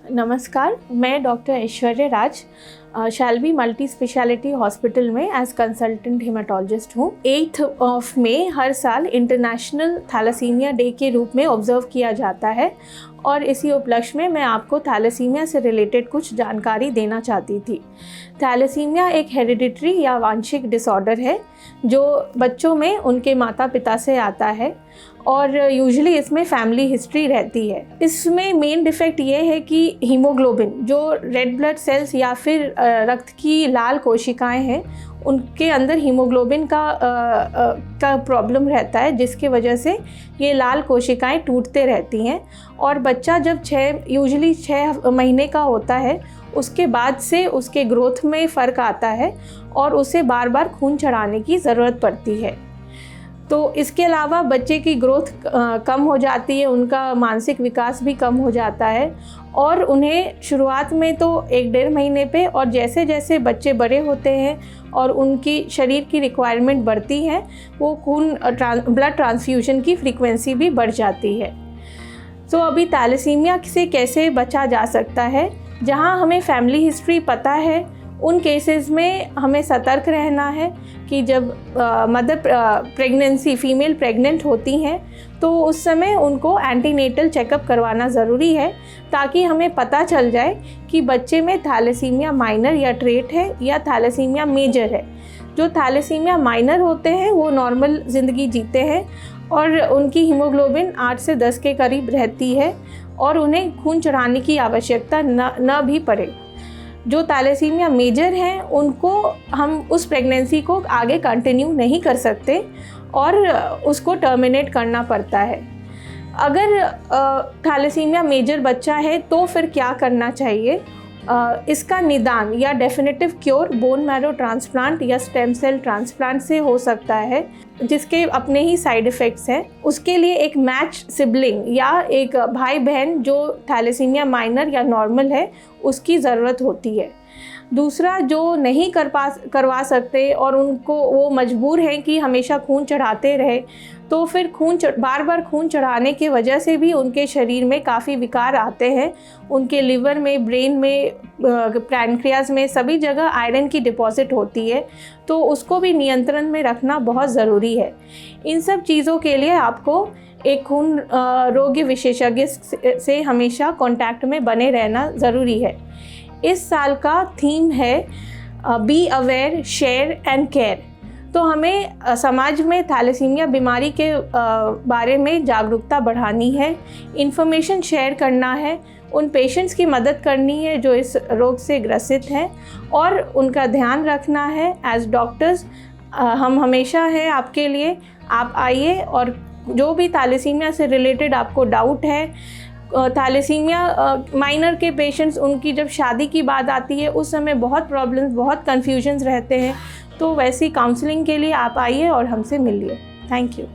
नमस्कार, मैं डॉक्टर ऐश्वर्या राज Shalby multi speciality hospital में एज कंसल्टेंट हेमाटोलॉजिस्ट हूँ। 8 मई हर साल इंटरनेशनल थैलेसीमिया डे के रूप में ऑब्जर्व किया जाता है और इसी उपलक्ष्य में मैं आपको थैलेसीमिया से रिलेटेड कुछ जानकारी देना चाहती थी। थैलेसीमिया एक हेरिडिटरी या वांशिक डिसऑर्डर है जो बच्चों में उनके माता पिता से आता है और यूजुअली इसमें फैमिली हिस्ट्री रहती है। इसमें मेन डिफेक्ट ये है कि हीमोग्लोबिन जो रेड ब्लड सेल्स या फिर रक्त की लाल कोशिकाएं हैं उनके अंदर हीमोग्लोबिन का प्रॉब्लम रहता है, जिसकी वजह से ये लाल कोशिकाएं टूटते रहती हैं और बच्चा जब यूजुअली 6 महीने का होता है उसके बाद से उसके ग्रोथ में फ़र्क आता है और उसे बार बार खून चढ़ाने की ज़रूरत पड़ती है। तो इसके अलावा बच्चे की ग्रोथ कम हो जाती है, उनका मानसिक विकास भी कम हो जाता है और उन्हें शुरुआत में तो 1-1.5 महीने पे और जैसे जैसे बच्चे बड़े होते हैं और उनकी शरीर की रिक्वायरमेंट बढ़ती है वो ब्लड ट्रांसफ्यूजन की फ्रीक्वेंसी भी बढ़ जाती है। तो अभी थैलेसीमिया से कैसे बचा जा सकता है? जहाँ हमें फैमिली हिस्ट्री पता है उन केसेस में हमें सतर्क रहना है कि जब फीमेल प्रेग्नेंट होती हैं तो उस समय उनको एंटीनेटल चेकअप करवाना ज़रूरी है ताकि हमें पता चल जाए कि बच्चे में थैलेसीमिया माइनर या ट्रेट है या थैलेसीमिया मेजर है। जो थैलेसीमिया माइनर होते हैं वो नॉर्मल ज़िंदगी जीते हैं और उनकी हीमोग्लोबिन 8 से 10 के करीब रहती है और उन्हें खून चढ़ाने की आवश्यकता न भी पड़े। जो थैलेसीमिया मेजर हैं उनको हम उस प्रेगनेंसी को आगे कंटिन्यू नहीं कर सकते और उसको टर्मिनेट करना पड़ता है। अगर थैलेसीमिया मेजर बच्चा है तो फिर क्या करना चाहिए? इसका निदान या definitive cure bone marrow transplant या स्टेम सेल ट्रांसप्लांट से हो सकता है, जिसके अपने ही साइड इफ़ेक्ट्स हैं। उसके लिए एक मैच सिबलिंग या एक भाई बहन जो थैलेसीमिया माइनर या नॉर्मल है उसकी ज़रूरत होती है। दूसरा, जो नहीं करवा सकते और उनको वो मजबूर हैं कि हमेशा खून चढ़ाते रहे, तो फिर बार बार खून चढ़ाने की वजह से भी उनके शरीर में काफ़ी विकार आते हैं। उनके लिवर में, ब्रेन में, पैनक्रियाज में सभी जगह आयरन की डिपॉजिट होती है, तो उसको भी नियंत्रण में रखना बहुत ज़रूरी है। इन सब चीज़ों के लिए आपको एक खून रोग विशेषज्ञ से हमेशा कांटेक्ट में बने रहना ज़रूरी है। इस साल का थीम है be aware, share and care. तो हमें समाज में थैलेसीमिया बीमारी के बारे में जागरूकता बढ़ानी है, इन्फॉर्मेशन शेयर करना है, उन पेशेंट्स की मदद करनी है जो इस रोग से ग्रसित हैं और उनका ध्यान रखना है। एज डॉक्टर्स हम हमेशा हैं आपके लिए। आप आइए और जो भी थैलेसीमिया से रिलेटेड आपको डाउट है, थैलेसीमिया माइनर के पेशेंट्स, उनकी जब शादी की बात आती है उस समय बहुत प्रॉब्लम्स, बहुत कन्फ्यूजन्स रहते हैं, तो वैसी काउंसलिंग के लिए आप आइए और हमसे मिलिए। Thank you.